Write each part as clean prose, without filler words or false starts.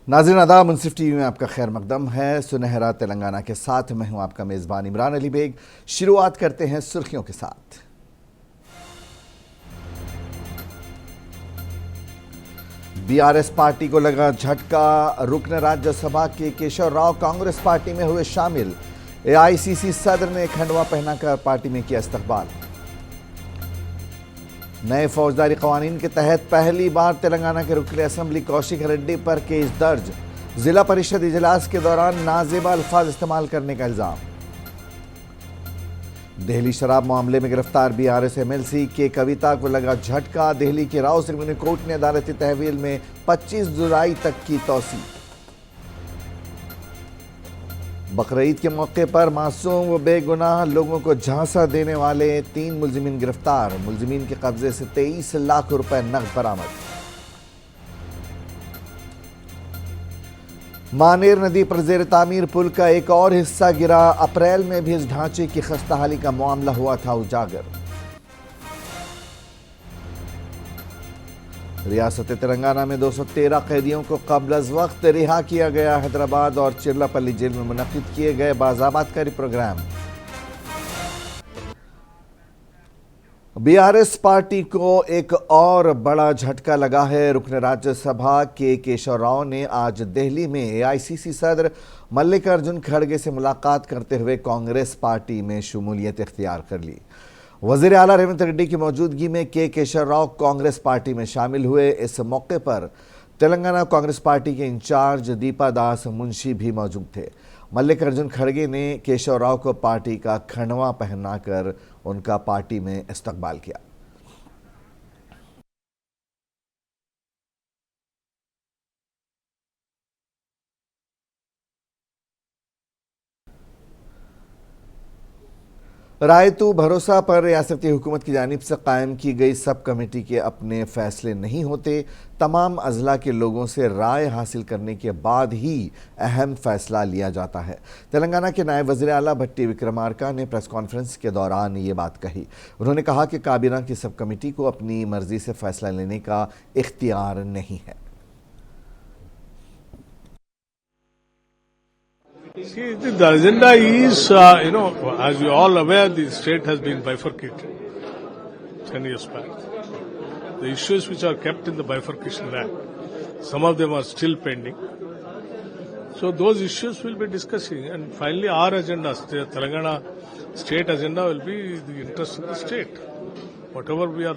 नाज़रीन आदाब, मुंसिफ टीवी में आपका खैर मकदम है। सुनहरा तेलंगाना के साथ मैं हूं आपका मेज़बान इमरान अली बेग। शुरुआत करते हैं सुर्खियों के साथ। बीआरएस पार्टी को लगा झटका, रुकन राज्यसभा के केशव राव कांग्रेस पार्टी में हुए शामिल। एआईसीसी सदर ने खंडवा पहनाकर पार्टी में किया इस्तकबाल। नए फौजदारी कवानीन के तहत पहली बार तेलंगाना के रुकन असेंबली कौशिक रेड्डी पर केस दर्ज। जिला परिषद इजलास के दौरान नाजेबा अल्फाज इस्तेमाल करने का इल्जाम। दिल्ली शराब मामले में गिरफ्तार बीआरएस एमएलसी के कविता को लगा झटका। दिल्ली के राव सिरमनी कोर्ट ने अदालती तहवील में 25 जुलाई तक की तौसी। बकरीद के मौके पर मासूम व बेगुनाह लोगों को झांसा देने वाले 3 मुलजिमीन गिरफ्तार। मुलजिमीन के कब्जे से 23 लाख रुपए नकद बरामद। मानेर नदी पर जेर तामीर पुल का एक और हिस्सा गिरा। अप्रैल में भी इस ढांचे की खस्ताहाली का मामला हुआ था उजागर। रियासत तेलंगाना में 213 कैदियों को कब्ल अज वक्त रिहा किया गया। हैदराबाद और चिरलापल्ली जेल में मुनक्किद किए गए बाज़ाबातकारी प्रोग्राम। बीआरएस पार्टी को एक और बड़ा झटका लगा है। रुकन राज्यसभा के केशव राव ने आज दिल्ली में एआईसीसी सदर मल्लिकार्जुन खड़गे से मुलाकात करते हुए कांग्रेस पार्टी में शमूलियत इख्तियार कर ली। वज़ीर आला रेवंत रेड्डी की मौजूदगी में केशव राव कांग्रेस पार्टी में शामिल हुए। इस मौके पर तेलंगाना कांग्रेस पार्टी के इंचार्ज दीपा दास मुंशी भी मौजूद थे। मल्लिकार्जुन खड़गे ने केशव राव को पार्टी का खंडवा पहनाकर उनका पार्टी में इस्तकबाल किया। रायतू भरोसा पर रियासती हुकूमत की जानिब से कायम की गई सब कमेटी के अपने फैसले नहीं होते। तमाम अजला के लोगों से राय हासिल करने के बाद ही अहम फैसला लिया जाता है। तेलंगाना के नायब वज़ीर आला भट्टी विक्रमार्का ने प्रेस कॉन्फ्रेंस के दौरान ये बात कही। उन्होंने कहा कि काबीना की सब कमेटी को अपनी मर्जी से फैसला लेने का इख्तियार नहीं है। See, the agenda is, as you all aware, the state has been bifurcated 10 years back. The issues which are kept in the Bifurcation Act, some of them are still pending. So those issues we'll be discussing, and finally our agenda, Telangana state agenda, will be the interest of the state. Whatever we are,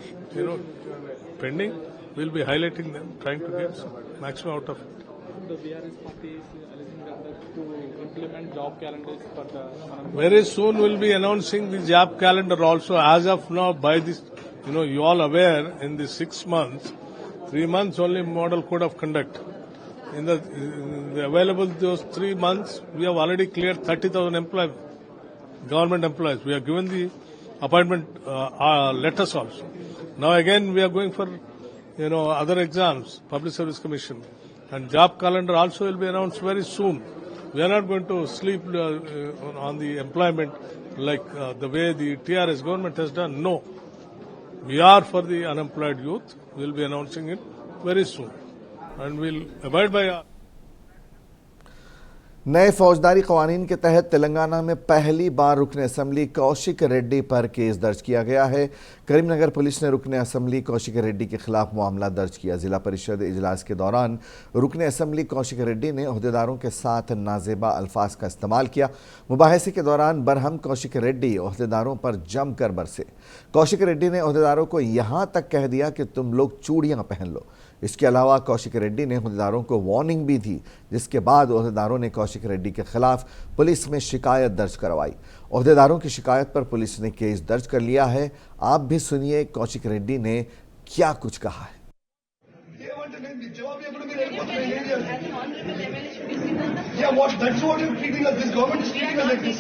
pending, we'll be highlighting them, trying to get some maximum out of it. The BRS party is alleging that to implement job calendars for the Very soon we'll be announcing the job calendar also. As of now, by this, you all aware, in the 6 months, 3 months only model code of conduct. In the available those 3 months, we have already cleared 30,000 employees, government employees. We have given the appointment letters also. Now again we are going for, other exams, Public Service Commission. And job calendar also will be announced very soon. We are not going to sleep on the employment like the way the TRS government has done. No. We are for the unemployed youth. We will be announcing it very soon. And we will abide by our... नए फौजदारी कवानीन के तहत तेलंगाना में पहली बार रुकन assembly Kaushik Reddy पर case दर्ज किया गया है। करीमनगर पुलिस ने रुकन असेंबली कौशिक रेड्डी के खिलाफ मामला दर्ज किया। जिला परिषद इजलास के दौरान रुकन असेंबली कौशिक रेड्डी ने ओहदेदारों के साथ नाजेबा अल्फाज का इस्तेमाल किया। मुबाहिसे के दौरान बरहम कौशिक रेड्डी ओहदेदारों पर जमकर बरसे। कौशिक रेड्डी ने ओहदेदारों को यहां तक कह दिया कि तुम लोग चूड़ियां पहन लो। इसके अलावा कौशिक रेड्डी ने ओहदेदारों को वार्निंग भी दी, जिसके बाद ओहदेदारों ने कौशिक रेड्डी के खिलाफ पुलिस में शिकायत दर्ज करवाई। ओहदेदारों की शिकायत पर पुलिस ने केस दर्ज कर लिया है। आप भी सुनिए कौशिक रेड्डी ने क्या कुछ कहा है। Yeah, that's what you're treating us. This government is treating us like this.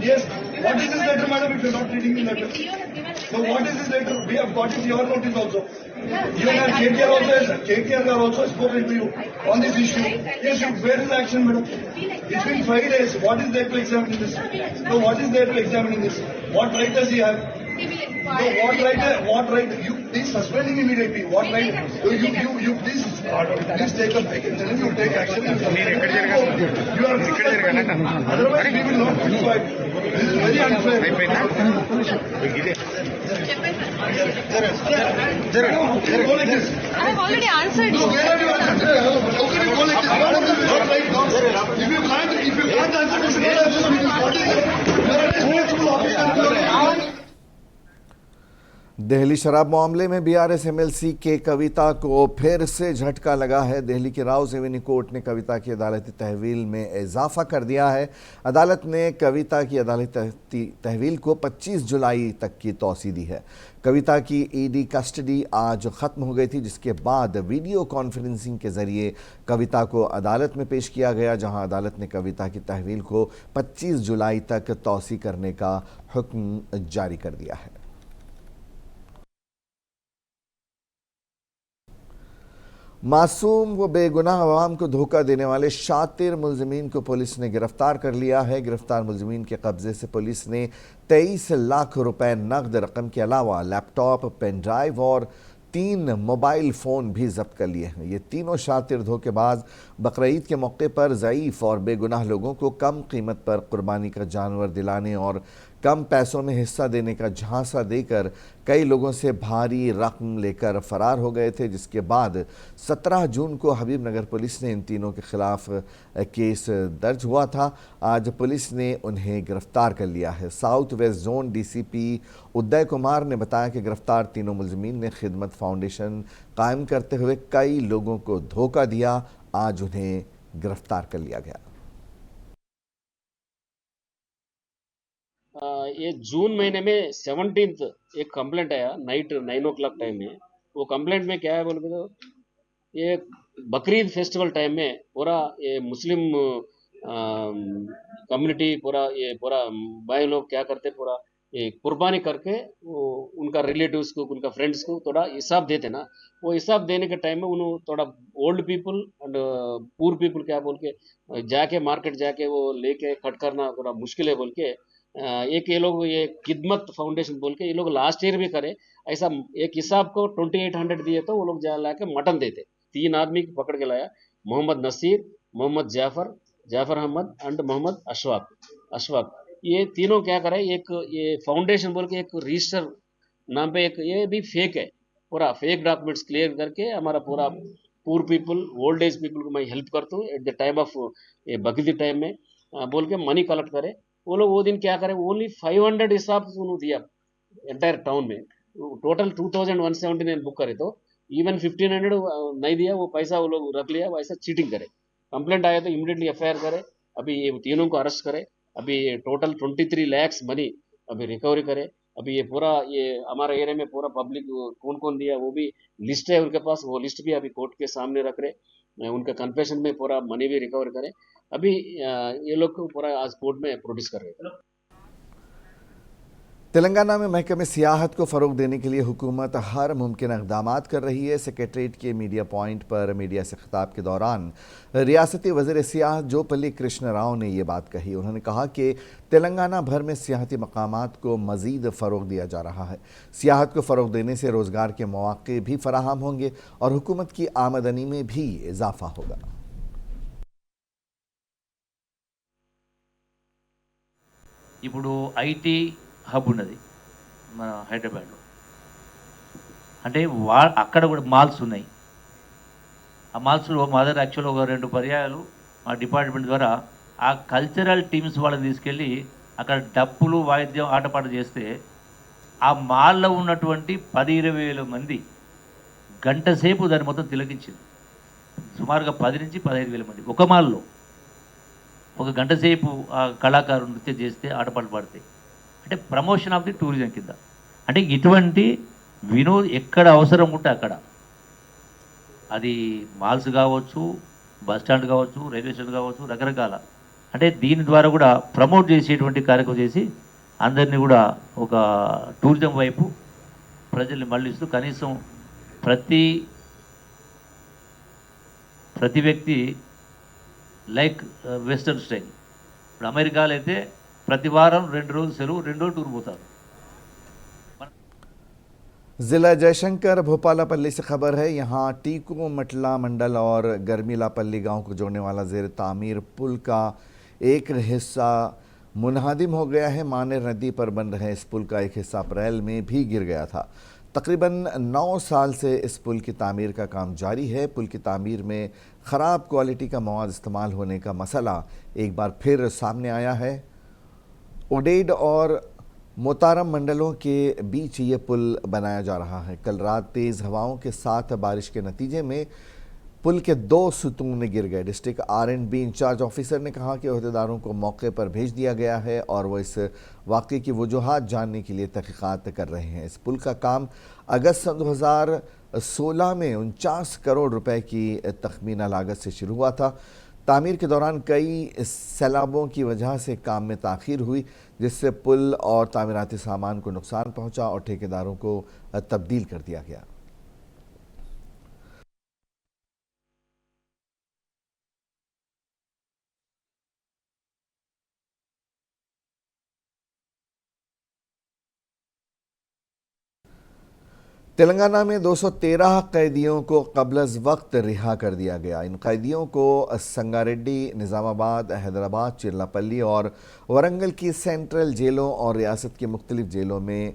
Yes. What is this letter, madam, if you're not treating the letter? So what is this letter? We have got it your notice also. You and KTR are also spoken to you on this issue. Yes, where is the action, madam? It's been 5 days. What is there to examine this? No, what is there to examine this? What right does he have? No, what right? You please suspend him immediately. What right? You please Please take a break. I'm telling you, take action. You are otherwise we will not do it. This is very unfair. Go like this. I have already answered No, you. where are you answering? How can you go like this? What is this? Not right now. If you can't answer, you should not answer. What is it? You are a responsible officer. Delhi शराब मामले में BRS MLC के कविता को फिर से झटका लगा है। दिल्ली की राउज एवेन्यू कोर्ट ने कविता की अदालती तहवील में इजाफा कर दिया है। अदालत ने कविता की अदालती तहवील को 25 जुलाई तक की तौसी दी है। कविता की ईडी कस्टडी आज ख़त्म हो गई थी, जिसके बाद वीडियो कॉन्फ्रेंसिंग के ज़रिए कविता को अदालत में पेश किया गया, जहां अदालत ने कविता की तहवील को 25 जुलाई तक तौसी करने का हुक्म जारी कर दिया है। मासूम व बेगुनाह अवाम को धोखा देने वाले शातिर मुलजिमीन को पुलिस ने गिरफ्तार कर लिया है। गिरफ्तार मुलजिमीन के कब्जे से पुलिस ने 23 लाख रुपए नकद रकम के अलावा लैपटॉप, पेन ड्राइव और 3 मोबाइल फ़ोन भी जब्त कर लिए हैं। ये तीनों शातिर धोखेबाज बकरीद के मौके पर ज़ईफ़ और बेगुनाह लोगों को कम कीमत पर कुर्बानी का जानवर दिलाने और कम पैसों में हिस्सा देने का झांसा देकर कई लोगों से भारी रकम लेकर फरार हो गए थे, जिसके बाद 17 जून को हबीबनगर पुलिस ने इन तीनों के खिलाफ केस दर्ज हुआ था। आज पुलिस ने उन्हें गिरफ्तार कर लिया है। South west zone DCP Uday Kumar ने बताया कि गिरफ्तार तीनों मुलजिमीन ने खिदमत फाउंडेशन कायम करते हुए कई लोगों को धोखा दिया। आज उन्हें गिरफ्तार कर लिया गया। ये जून महीने में 17th एक कंप्लेंट आया नाइट 9 o'clock टाइम में। वो कंप्लेंट में क्या है बोल के, तो ये बकरीद फेस्टिवल टाइम में पूरा ये मुस्लिम कम्युनिटी पूरा भाई लोग क्या करते, पूरा ये कुर्बानी करके वो उनका रिलेटिव्स को, उनका फ्रेंड्स को थोड़ा हिसाब देते ना। वो हिसाब देने के टाइम में उन्होंने थोड़ा old people and poor people क्या बोल के जाके मार्केट जाके वो लेके कट करना थोड़ा मुश्किल है बोल के एक ये लोग ये खिदमत फाउंडेशन बोल के ये लोग लास्ट ईयर भी करे ऐसा। एक हिसाब को 2800 दिए तो वो लोग जा ला के मटन देते। 3 आदमी पकड़ के लाया, मोहम्मद नसीर, मोहम्मद जाफर अहमद एंड मोहम्मद अशफाक। ये तीनों क्या करे, एक ये फाउंडेशन बोल के एक रजिस्टर नाम पे एक ये भी फेक है, पूरा फेक डॉक्यूमेंट्स क्लियर करके हमारा पूरा poor people, old age people को मैं हेल्प करता हूँ एट द टाइम ऑफ ये बकरीद टाइम में बोल के मनी कलेक्ट करे। वो लोग वो दिन क्या करे, ओनली 500 हिसाब से उन्होंने दिया एंटायर टाउन में। टोटल 2179 बुक करे तो इवन 1500 नहीं दिया, वो पैसा वो लोग रख लिया। वैसा चीटिंग करे। कंप्लेंट आया तो इमीडिएटली एफआईआर करे। अभी ये तीनों को अरेस्ट करे। अभी टोटल 23 lakhs मनी अभी रिकवरी करे। अभी ये पूरा ये हमारे एरिया में पूरा पब्लिक कौन कौन दिया वो भी लिस्ट है उनके पास। वो लिस्ट भी अभी कोर्ट के सामने रख रहे। उनका कन्फेशन में पूरा मनी भी रिकवर करे। अभी ये लोग को पूरा आज कोर्ट में प्रोड्यूस कर रहे हैं। तेलंगाना में महकमे सियाहत को फ़रोग देने के लिए हुकूमत हर मुमकिन इक़दाम कर रही है। सेक्रेटरीट के मीडिया पॉइंट पर मीडिया से खिताब के दौरान रियासती वज़ीर सियाहत जोपल्ली कृष्ण राव ने ये बात कही। उन्होंने कहा कि तेलंगाना भर में सियाहती मकामात को मज़ीद फ़रोग दिया जा रहा है। सियाहत को फ़रोग देने से रोज़गार के मौक़े भी फराहम होंगे और हुकूमत की आमदनी में भी इजाफ़ा होगा। ఇప్పుడు ఐటీ హబ్ ఉన్నది మన హైదరాబాద్లో, అంటే అక్కడ కూడా మాల్స్ ఉన్నాయి. ఆ మాల్స్లో మా దగ్గర యాక్చువల్గా ఒక 2 పర్యాయాలు మా డిపార్ట్మెంట్ ద్వారా ఆ కల్చరల్ టీమ్స్ వాళ్ళని తీసుకెళ్ళి అక్కడ డప్పులు, వాయిద్యం, ఆటపాట చేస్తే ఆ మాల్లో ఉన్నటువంటి 10-20 వేల మంది గంట సేపు దాన్ని మొత్తం తిలకించింది. సుమారుగా 10 నుంచి 15 వేల మంది ఒక మాల్లో ఒక గంట సేపు ఆ కళాకారులు నృత్యం చేస్తే, ఆటపాటలు పాడితే, అంటే ప్రమోషన్ ఆఫ్ ది టూరిజం కింద. అంటే ఇటువంటి ఎక్కడ అవసరం ఉంటే అక్కడ, అది మాల్స్ కావచ్చు, బస్ స్టాండ్ కావచ్చు, రైల్వే స్టేషన్ కావచ్చు, రకరకాల, అంటే దీని ద్వారా కూడా ప్రమోట్ చేసేటువంటి కార్యక్రమం చేసి అందరినీ కూడా ఒక టూరిజం వైపు ప్రజల్ని మళ్ళిస్తూ కనీసం ప్రతి వ్యక్తి లైక్ వెస్టర్న్ స్టైల్. ఇప్పుడు అమెరికాలో అయితే ప్రతి వారం 2 రోజులు సెలవు, 2 రోజులు టూర్ పోతారు. जिला जयशंकर भोपालापल्ली से खबर है। यहाँ टीकू मटला मंडल और गर्मीलापल्ली गांव को जोड़ने वाला जेर तामीर पुल का एक हिस्सा मुनहदिम हो गया है। मानेर नदी पर बन रहे इस पुल का एक हिस्सा अप्रैल में भी गिर गया था। तकरीबन 9 साल से इस पुल की तामीर का काम जारी है। पुल की तामीर में ख़राब क्वालिटी का मवाद इस्तेमाल होने का मसला एक बार फिर सामने आया है। ओडेड और मोतारम मंडलों के बीच ये पुल बनाया जा रहा है। कल रात तेज़ हवाओं के साथ बारिश के नतीजे में पुल के 2 सुतून गिर गए। डिस्ट्रिक्ट R&B इंचार्ज ऑफिसर ने कहा कि ओहदेदारों को मौके पर भेज दिया गया है और वो इस वाक़े की वजूहात जानने के लिए तहक़ीक़ात कर रहे हैं। इस पुल का काम अगस्त 2016 में 49 करोड़ रुपए की तखमीना लागत से शुरू हुआ था। तामीर के दौरान कई सैलाबों की वजह से काम में ताख़ीर हुई, जिससे पुल और तामीराती सामान को नुकसान पहुंचा और ठेकेदारों को तब्दील कर दिया गया। तेलंगाना में 213 कैदियों को क़ब्ल वक्त रिहा कर दिया गया। इन कैदियों को संगारेड्डी, निज़ामाबाद, हैदराबाद, चिरलापल्ली और वरंगल की सेंट्रल जेलों और रियासत की मुख्तलिफ जेलों में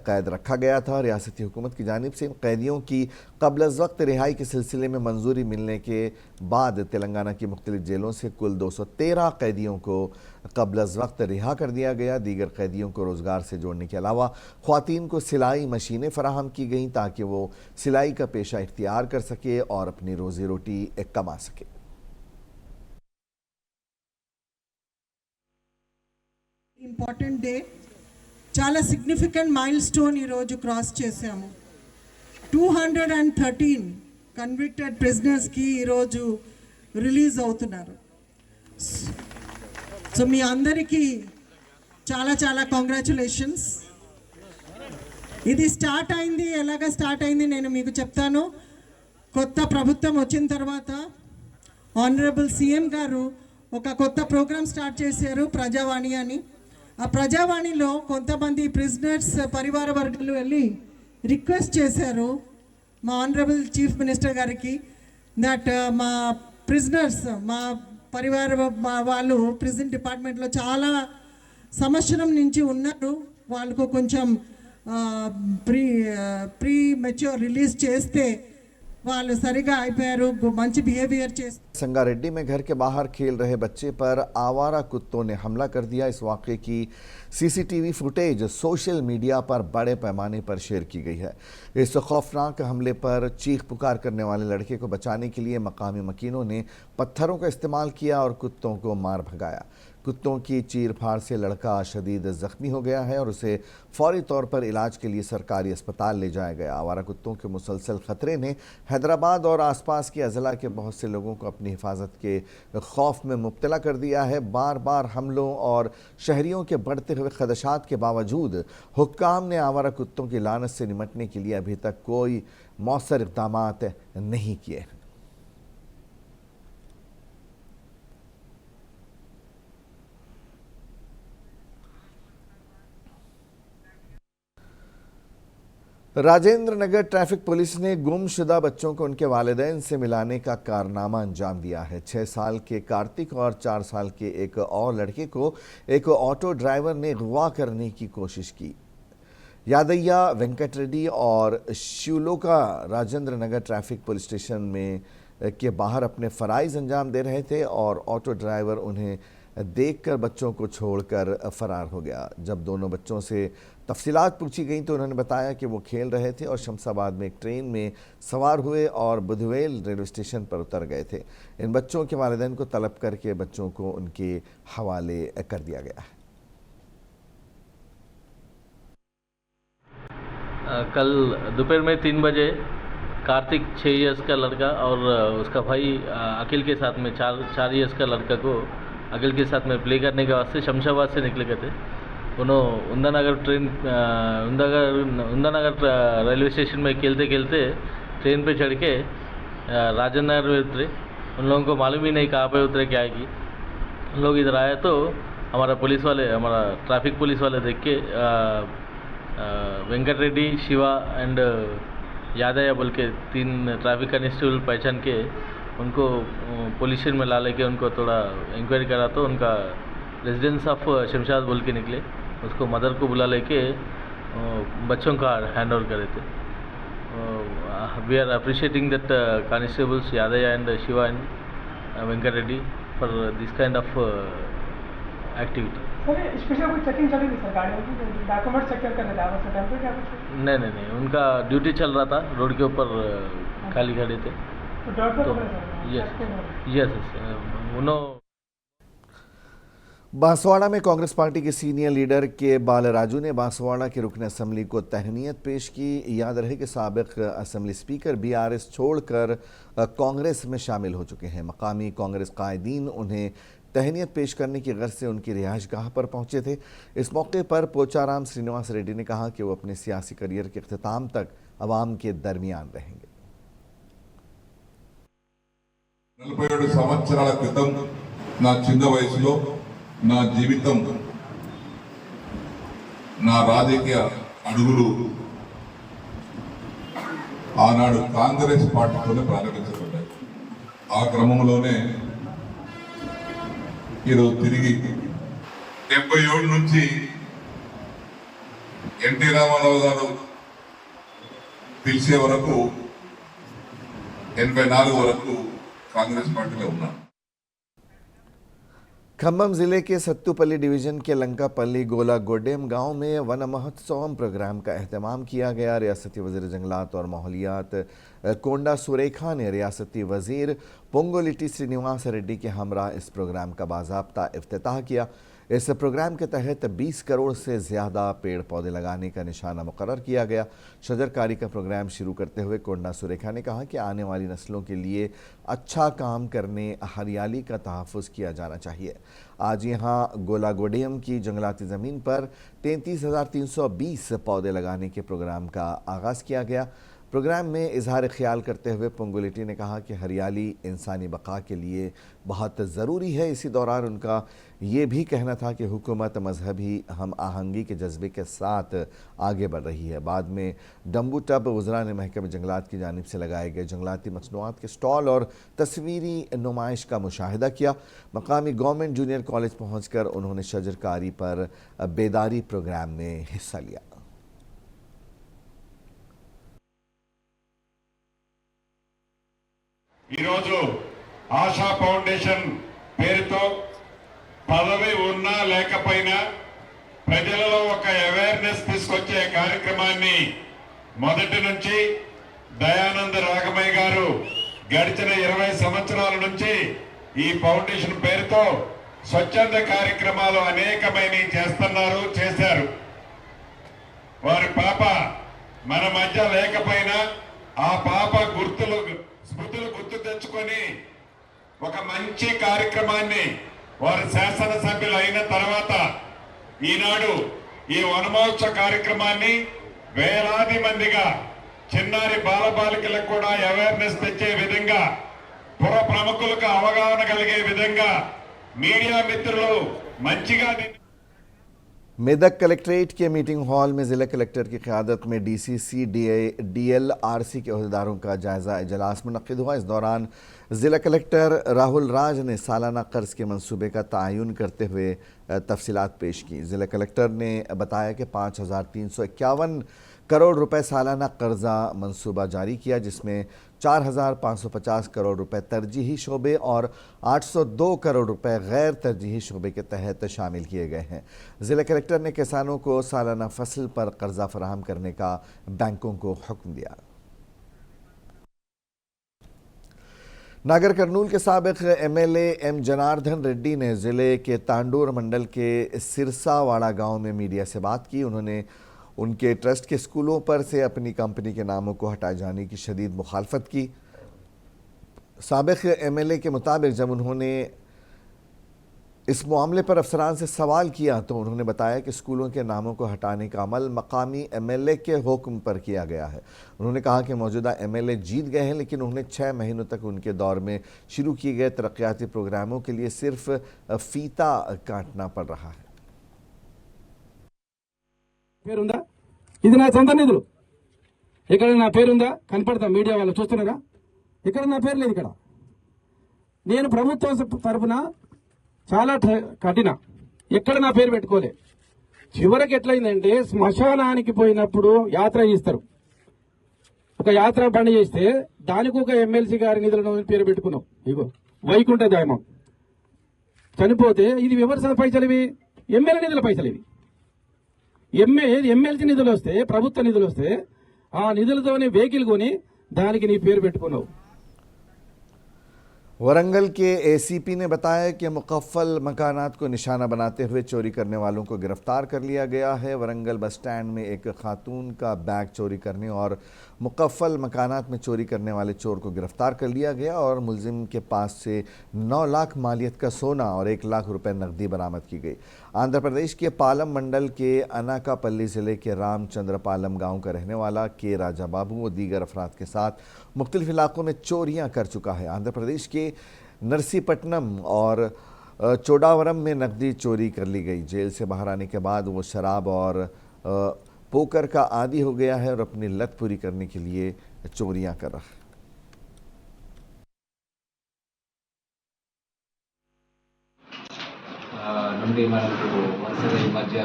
कैद रखा गया था। रियासती हुकूमत की जानिब से इन कैदियों की क़ब्ल वक्त रिहाई के सिलसिले में मंजूरी मिलने के बाद तेलंगाना की मुख्तलिफ जेलों से कुल 213 कैदियों को क़ब्ल वक्त रिहा कर दिया गया। दीगर कैदियों को रोज़गार से जोड़ने के अलावा ख़वातीन को सिलाई मशीनें फराहम की गईं ताकि वो सिलाई का पेशा इख्तियार कर सके और अपनी रोज़ी रोटी कमा सके। ఇంపార్టెంట్ డే, చాలా సిగ్నిఫికెంట్ మైల్ స్టోన్ ఈరోజు క్రాస్ చేసాము. 213 కన్విక్టెడ్ ప్రిజనర్స్కి ఈరోజు రిలీజ్ అవుతున్నారు. సో మీ అందరికీ చాలా చాలా కాంగ్రాచులేషన్స్. ఇది స్టార్ట్ అయింది, ఎలాగ స్టార్ట్ అయింది నేను మీకు చెప్తాను. కొత్త ప్రభుత్వం వచ్చిన తర్వాత ఆనరబుల్ సీఎం గారు ఒక కొత్త ప్రోగ్రామ్ స్టార్ట్ చేశారు, ప్రజావాణి అని. ఆ ప్రజావాణిలో కొంతమంది ప్రిజనర్స్ పరివార వర్గాలు వెళ్ళి రిక్వెస్ట్ చేశారు మా ఆనరబుల్ చీఫ్ మినిస్టర్ గారికి దట్ మా ప్రిజనర్స్, మా పరివార వాళ్ళు ప్రిజన్ డిపార్ట్మెంట్లో చాలా సంవత్సరం నుంచి ఉన్నారు, వాళ్ళకు కొంచెం ప్రీ మెచ్యూర్ రిలీజ్ చేస్తే వాళ్ళు సరిగా అయిపోయారు, మంచి బిహేవిयर చేస్తారు. संगारेड्डी में घर के बाहर खेल रहे बच्चे पर आवारा कुत्तों ने हमला कर दिया। इस वाक़े की CCTV फुटेज सोशल मीडिया पर बड़े पैमाने पर शेयर की गई है। इस खौफनाक हमले पर चीख पुकार करने वाले लड़के को बचाने के लिए मकामी मकीनों ने पत्थरों का इस्तेमाल किया और कुत्तों को मार भगाया। कुत्तों की चीर फाड़ से लड़का शदीद ज़ख्मी हो गया है और उसे फौरी तौर पर इलाज के लिए सरकारी अस्पताल ले जाया गया। आवारा कुत्तों के मुसलसल ख़तरे ने हैदराबाद और आसपास के अज़ला के बहुत से लोगों को अपनी हिफाजत के खौफ में मुब्तला कर दिया है। बार बार हमलों और शहरियों के बढ़ते हुए खदशात के बावजूद हुक्काम ने आवारा कुत्तों की लानत से निमटने के लिए अभी तक कोई मौसर इक़दामात नहीं किए। राजेंद्र नगर ट्रैफिक पुलिस ने गुमशुदा बच्चों को उनके वालिदैन से मिलाने का कारनामा अंजाम दिया है। 6 साल के कार्तिक और 4 साल के एक और लड़के को एक ऑटो ड्राइवर ने अगवा करने की कोशिश की। यादయ్య वेंकट रेड्डी और शिवलोका Rajendra Nagar traffic police station में के बाहर अपने फ़राइज़ अंजाम दे रहे थे और ऑटो ड्राइवर उन्हें देखकर बच्चों को छोड़कर फरार हो गया। जब दोनों बच्चों से तफसीलात पूछी गई तो उन्होंने बताया कि वो खेल रहे थे और शमशाबाद में एक ट्रेन में सवार हुए और बुधवेल रेलवे स्टेशन पर उतर गए थे। इन बच्चों के वालिदैन को तलब करके बच्चों को उनके हवाले कर दिया गया है। कल दोपहर में 3 बजे कार्तिक 6 इयर्स का लड़का और उसका भाई अखिल के साथ में 4 इयर्स का लड़का को अखिल के साथ में प्ले करने के वास्ते शमशाबाद से निकले गए थे। उन्होंने उंदानगर रेलवे स्टेशन में खेलते खेलते ट्रेन पे चढ़ के राजेंद्र नगर में उतरे। उन लोगों को मालूम ही नहीं कहाँ पे उतरे क्या की। उन लोग इधर आए तो हमारा ट्रैफिक पुलिस वाले देख के वेंकट रेड्डी, शिवा एंड यादया बोल के 3 ट्रैफिक कॉन्स्टेबल पहचान के उनको पुलिस स्टेशन में ला लेके उनको थोड़ा इंक्वायरी करा तो उनका रेजिडेंस ऑफ शमशाद बोल के निकले। उसको मदर को बुला लेके बच्चों का हैंड ओवर करे थे। We are appreciating that constables Yadaiah and Shiva and Venkat Reddy for this kind of activity. Sir special कोई चेकिंग चली थी सर गाड़ियों की, डॉक्यूमेंट चेक करने था बस टेम्पो क्या कुछ? नहीं, उनका ड्यूटी चल रहा था, रोड के ऊपर खाली खड़े थे। तो ड्राइवर तो पकड़े सर? यस उन्होंने बांसवाड़ा में कांग्रेस पार्टी के सीनियर लीडर के बालराजू ने बांसवाड़ा के रुकन असम्बली को तहनीत पेश की। याद रहे कि साबिक असम्बली स्पीकर बीआरएस छोड़कर कांग्रेस में शामिल हो चुके हैं। मकामी कांग्रेस कायदीन उन्हें तहनीत पेश करने की गर्ज से उनकी रिहाइशगाह पर पहुंचे थे। इस मौके पर पोचाराम श्रीनिवास रेड्डी ने कहा कि वो अपने सियासी करियर के इख्तिताम तक अवाम के दरमियान रहेंगे। 47 సంవత్సరాల క్రితం నా చిన్న వయసులో నా జీవితం నా రాజకీయ అడుగులు ఆనాడు కాంగ్రెస్ పార్టీతోనే ప్రారంభించబడ్డాయి। ఆ క్రమంలోనే ఈరోజు తిరిగి 77 నుంచి ఎన్టీ రామారావు గారు పిలిచే వరకు 84 వరకు कांग्रेस पार्टी में उन्ना। खम्मम जिले के सत्तूपल्ली डिवीजन के लंकापल्ली गोला गोडेम गांव में वन महोत्सव प्रोग्राम का एहतमाम किया गया। रियासती वजीर जंगलात और माहौलियात कोंडा सुरेखा ने रियासती वजीर पोंगोलिटी श्रीनिवास रेड्डी के हमरा इस प्रोग्राम का बाज़ाब्ता इफ्तिताह किया। इस प्रोग्राम के तहत 20 करोड़ से ज़्यादा पेड़ पौधे लगाने का निशाना मुकर्रर किया गया। शजरकारी का प्रोग्राम शुरू करते हुए कोंडा सुरेखा ने कहा कि आने वाली नस्लों के लिए अच्छा काम करने हरियाली का तहफ़्फ़ुज़ किया जाना चाहिए। आज यहाँ गोलागोडेम की जंगलाती ज़मीन पर 33,320 पौधे लगाने के प्रोग्राम का आगाज़ किया गया। प्रोग्राम में इजहार ख्याल करते हुए पोंगोलिटी ने कहा कि हरियाली इंसानी बका के लिए बहुत ज़रूरी है। इसी दौरान उनका ये भी कहना था कि हुकूमत मजहबी हम आहंगी के जज्बे के साथ आगे बढ़ रही है। बाद में डम्बू टब वज़रा ने महकमे जंगलात की जानिब से लगाए गए जंगलाती मसनूआत के स्टॉल और तस्वीरी नुमाइश का मुशाहिदा किया। मकामी गवर्नमेंट जूनियर कॉलेज पहुँचकर उन्होंने शजरकारी पर बेदारी प्रोग्राम में हिस्सा लिया। ఈరోజు ఆశా ఫౌండేషన్ పేరుతో పదవి ఉన్నా లేకపోయినా ప్రజలలో ఒక అవేర్నెస్ తీసుకొచ్చే కార్యక్రమాన్ని మొదటి నుంచి దయానంద రాఘమయ్య గారు గడిచిన 20 సంవత్సరాల నుంచి ఈ ఫౌండేషన్ పేరుతో స్వచ్ఛంద కార్యక్రమాలు అనేకమైనవి చేశారు। వారి పాప మన మధ్య లేకపోయినా ఆ పాప స్మృతులు గుర్తు తెచ్చుకొని ఒక మంచి కార్యక్రమాన్ని వారు శాసనసభ్యులు అయిన తర్వాత ఈనాడు ఈ వనమహోత్సవ కార్యక్రమాన్ని వేలాది మందిగా చిన్నారి బాలబాలికలకు కూడా అవేర్నెస్ తెచ్చే విధంగా పుర ప్రముఖులకు అవగాహన కలిగే విధంగా మీడియా మిత్రులు మంచిగా मेदक कलेक्ट्रेट के मीटिंग हॉल में ज़िला कलेक्टर की क़यादत में डीसीसी डीएलआरसी के अहदेदारों का जायज़ा इजलास मुनक़्क़िद हुआ। इस दौरान ज़िला कलेक्टर राहुल राज ने सालाना कर्ज़ के मंसूबे का तयन करते हुए तफसीलात पेश की। ज़िला कलेक्टर ने बताया कि 5,351 करोड़ रुपए सालाना कर्जा मंसूबा जारी किया, जिसमें 4,550 करोड़ रुपए तरजीही शोबे और 802 करोड़ रुपए गैर तरजीही शोबे के तहत शामिल किए गए हैं। ज़िला कलेक्टर ने किसानों को सालाना फसल पर कर्जा फराहम करने का बैंकों को हुक्म दिया। नागर कर्नूल के साबिक एमएलए एम जनार्दन रेड्डी ने ज़िले के तांडूर मंडल के सिरसावाड़ा गांव में मीडिया से बात की। उन्होंने उनके ट्रस्ट के स्कूलों पर से अपनी कंपनी के नामों को हटाए जाने की शदीद मुखालफत की। साबिक एमएलए के मुताबिक जब उन्होंने इस मामले पर अफसरान से सवाल किया तो उन्होंने बताया कि स्कूलों के नामों को हटाने का अमल मकामी एमएलए के हुक्म पर किया गया है। उन्होंने कहा कि मौजूदा एमएलए जीत गए हैं, लेकिन उन्हें 6 महीनों तक उनके दौर में शुरू किए गए तरक्याती प्रोग्रामों के लिए सिर्फ फीता काटना पड़ रहा है। ఇది నా సొంత నిధులు. ఇక్కడ నా పేరుందా? కనపడతా మీడియా వాళ్ళు చూస్తున్నారా? ఇక్కడ నా పేరు లేదు. ఇక్కడ నేను ప్రభుత్వం తరఫున చాలా కఠిన, ఎక్కడ నా పేరు పెట్టుకోలే. చివరికి ఎట్లయిందంటే శ్మశానానికి పోయినప్పుడు యాత్ర చేస్తారు, ఒక యాత్ర బండి చేస్తే దానికి ఒక ఎమ్మెల్సీ గారి నిధులను పేరు పెట్టుకున్నాం. ఇగో వైకుంఠ ధామం చనిపోతే ఇది ఎవరి పైసలు? ఇవి ఎమ్మెల్యే నిధుల పైసలు. ఇవి ఎమ్మెల్సీ నిధులు వస్తే, ప్రభుత్వ నిధులు వస్తే ఆ నిధులతోనే వెహికల్ కొని దానికి నీ పేరు పెట్టుకున్నావు. वरंगल के एसीपी ने बताया कि मुकफ्फल मकानात को निशाना बनाते हुए चोरी करने वालों को गिरफ्तार कर लिया गया है। वरंगल बस स्टैंड में एक खातून का बैग चोरी करने और मुकफ्फल मकानात में चोरी करने वाले चोर को गिरफ्तार कर लिया गया और मुलजिम के पास से 9 लाख मालियत का सोना और 1 लाख रुपए नकदी बरामद की गई। आंध्र प्रदेश के पालम मंडल के अनाकापल्ली जिले के रामचंद्रपालम गांव का रहने वाला के राजा बाबू व दीगर अफराद के साथ मुख्तलिफ इलाकों में चोरियां कर चुका है। आंध्र प्रदेश के नरसीपट्टनम और चोडावरम में नकदी चोरी कर ली गई। जेल से बाहर आने के बाद वो शराब और पोकर का आदी हो गया है और अपनी लत पूरी करने के लिए चोरियां कर रहा है। నుండి మనకు వరుసగా ఈ మధ్య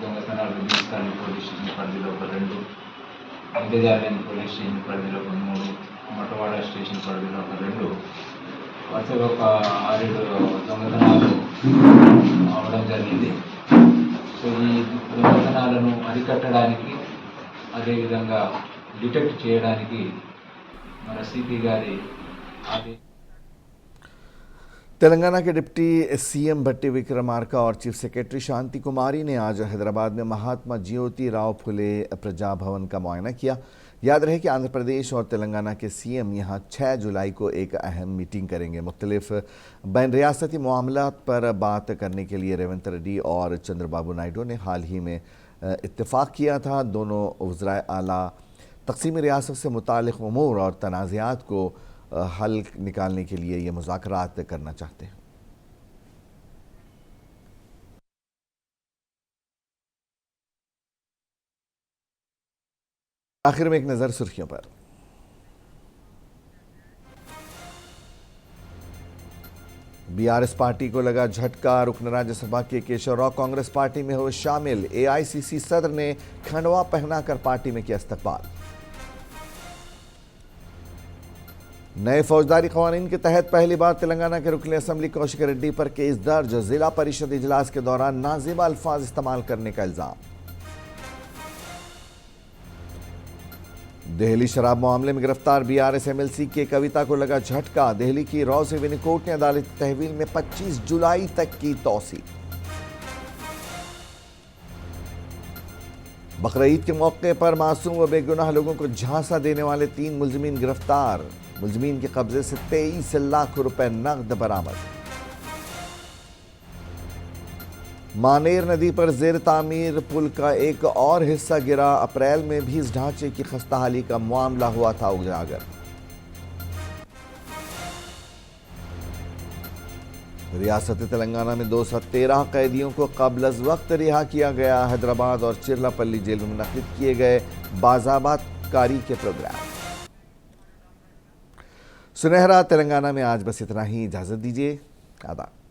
దొంగతనాలు న్యూస్కాన్ పోలీస్ స్టేషన్ పరిధిలో ఒక 2, అంతేజార్యం పోలీస్ స్టేషన్ పరిధిలో ఒక 3, మటవాడ స్టేషన్ పరిధిలో ఒక 2, వరుసగా ఒక 6-7 దొంగతనాలు అవడం జరిగింది. సో ఈ దొంగతనాలను అరికట్టడానికి, అదేవిధంగా డిటెక్ట్ చేయడానికి మన సిపి గారి तेलंगाना के डिप्टी सीएम भट्टी विक्रमार्का और चीफ सेक्रेटरी शांति कुमारी ने आज हैदराबाद में महात्मा ज्योति राव फुले प्रजा भवन का मुआयना किया। याद रहे कि आंध्र प्रदेश और तेलंगाना के सीएम यहां 6 जुलाई को एक अहम मीटिंग करेंगे। मुख्तलिफ बैन रियासती मामलात पर बात करने के लिए रेवंत रेड्डी और चंद्रबाबू नायडू ने हाल ही में इत्तेफाक किया था। दोनों वज़राए आला तक़सीम रियासत से मुताल्लिक़ उमूर और तनाज़ात को हल निकालने के लिए ये मुज़ाकरात करना चाहते हैं। आखिर में एक नज़र सुर्खियों पर। बीआरएस पार्टी को लगा झटका, रुकन राज्यसभा के केशव राव कांग्रेस पार्टी में हुए शामिल। एआईसीसी सदर ने खंडवा पहनाकर पार्टी में किया इस्तकबाल। नए फौजदारी कवानीन के तहत पहली बार तेलंगाना के रुकन असम्बली कौशिक रेड्डी पर केस दर्ज। जिला परिषद इजलास के दौरान नाजिबा अल्फाज इस्तेमाल करने का इल्जाम। दिल्ली शराब मामले में गिरफ्तार बीआरएस एमएलसी के कविता को लगा झटका। दिल्ली की रॉ सिविनी कोर्ट ने अदालती तहवील में 25 जुलाई तक की तौसीक। बकरीद के मौके पर मासूम व बेगुनाह लोगों को झांसा देने वाले 3 मुलजिमीन गिरफ्तार। मुलजिमीन के कब्जे से 23 लाख रुपए नकद बरामद। मानेर नदी पर जेर तामीर पुल का एक और हिस्सा गिरा। अप्रैल में भी इस ढांचे की खस्ताहाली का मामला हुआ था उजागर। रियासत तेलंगाना में 213 कैदियों को कब्ल अज़ वक्त रिहा किया गया। हैदराबाद और चिरलापल्ली जेल में मुनक़िद किए गए बाज़ाबात कारी के प्रोग्राम। सुनहरा तेलंगाना में आज बस इतना ही। इजाज़त दीजिए। आदाब।